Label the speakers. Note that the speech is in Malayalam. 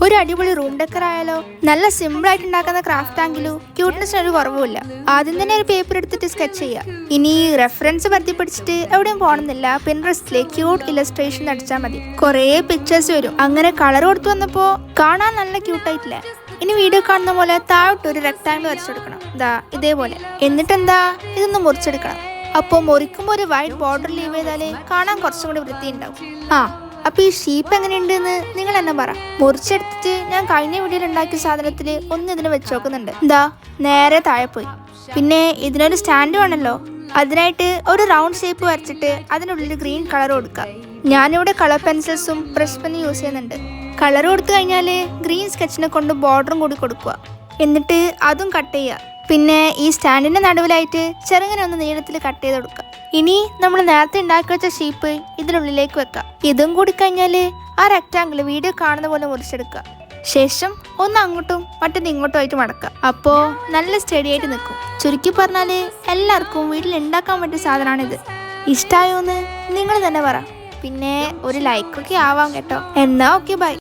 Speaker 1: ഒരു അടിപൊളി റൂം ഡെക്കർ ആയാലോ? നല്ല സിമ്പിൾ ആയിട്ട് ഉണ്ടാക്കുന്ന ക്രാഫ്റ്റ് ആണെങ്കിലും ക്യൂട്ട്നെസ്സിന് ഒരു കുറവുമില്ല. ആദ്യം തന്നെ ഒരു പേപ്പർ എടുത്തിട്ട് സ്കെച്ച് ചെയ്യാം. ഇനി റെഫറൻസ് പറ്റി പിടിച്ചിട്ട് എവിടെയും പോകണമെന്നില്ല, പിൻട്രസ്റ്റിലെ ക്യൂട്ട് ഇലസ്ട്രേഷൻ അടിച്ചാൽ മതി. കുറേ പിക്ചേഴ്സ് വരും. അങ്ങനെ കളർ കൊടുത്തു വന്നപ്പോ കാണാൻ നല്ല ക്യൂട്ടായിട്ടില്ലേ? ഇനി വീഡിയോ കാണുന്ന പോലെ താഴോട്ട് ഒരു റെക്ടാങ്കിൾ വരച്ചെടുക്കണം. ഇതാ ഇതേപോലെ. എന്നിട്ടെന്താ ഇതൊന്ന് മുറിച്ചെടുക്കണം. അപ്പോൾ മുറിക്കുമ്പോൾ ഒരു വൈറ്റ് ബോർഡർ ലീവ് ചെയ്താലേ കാണാൻ കുറച്ചും കൂടി വൃത്തിയുണ്ടാവും. അപ്പൊ ഈ ഷീപ്പ് എങ്ങനെയുണ്ടെന്ന് നിങ്ങൾ എന്നെ പറ. മുറിച്ചെടുത്തിട്ട് ഞാൻ കഴിഞ്ഞ വീഡിയോയിൽ ഉണ്ടാക്കിയ സാധനത്തിൽ ഒന്ന് ഇതിന് വെച്ച് നോക്കുന്നുണ്ട്. എന്താ നേരെ താഴെ പോയി. പിന്നെ ഇതിനൊരു സ്റ്റാൻഡ് വേണമല്ലോ. അതിനായിട്ട് ഒരു റൗണ്ട് ഷേപ്പ് വരച്ചിട്ട് അതിനുള്ളിൽ ഗ്രീൻ കളർ കൊടുക്കുക. ഞാനിവിടെ കളർ പെൻസിൽസും ബ്രഷ് പെന്നും യൂസ് ചെയ്യുന്നുണ്ട്. കളർ കൊടുത്തു കഴിഞ്ഞാൽ ഗ്രീൻ സ്കെച്ചിനെ കൊണ്ട് ബോർഡറും കൂടി കൊടുക്കുക. എന്നിട്ട് അതും കട്ട് ചെയ്യുക. പിന്നെ ഈ സ്റ്റാൻഡിന്റെ നടുവിലായിട്ട് ചെറുങ്ങനെ ഒന്ന് നീളത്തിൽ കട്ട് ചെയ്ത് കൊടുക്കുക. ഇനി നമ്മൾ നേരത്തെ ഉണ്ടാക്കി വെച്ച ഷീപ്പ് ഇതിനുള്ളിലേക്ക് വെക്കാം. ഇതും കൂടി കഴിഞ്ഞാൽ ആ റെക്ടാങ്കിൾ വീഡിയോ കാണുന്ന പോലെ മുറിച്ചെടുക്കുക. ശേഷം ഒന്ന് അങ്ങോട്ടും മറ്റൊന്ന് ഇങ്ങോട്ടും ആയിട്ട് മടക്കുക. അപ്പോൾ നല്ല സ്റ്റഡി ആയിട്ട് നിൽക്കും. ചുരുക്കി പറഞ്ഞാൽ എല്ലാവർക്കും വീട്ടിൽ ഉണ്ടാക്കാൻ പറ്റിയ സാധനമാണിത്. ഇഷ്ടമായോന്ന് നിങ്ങൾ തന്നെ പറ. പിന്നെ ഒരു ലൈക്കൊക്കെ ആവാം കേട്ടോ. എന്നാ ഓക്കെ, ബൈ.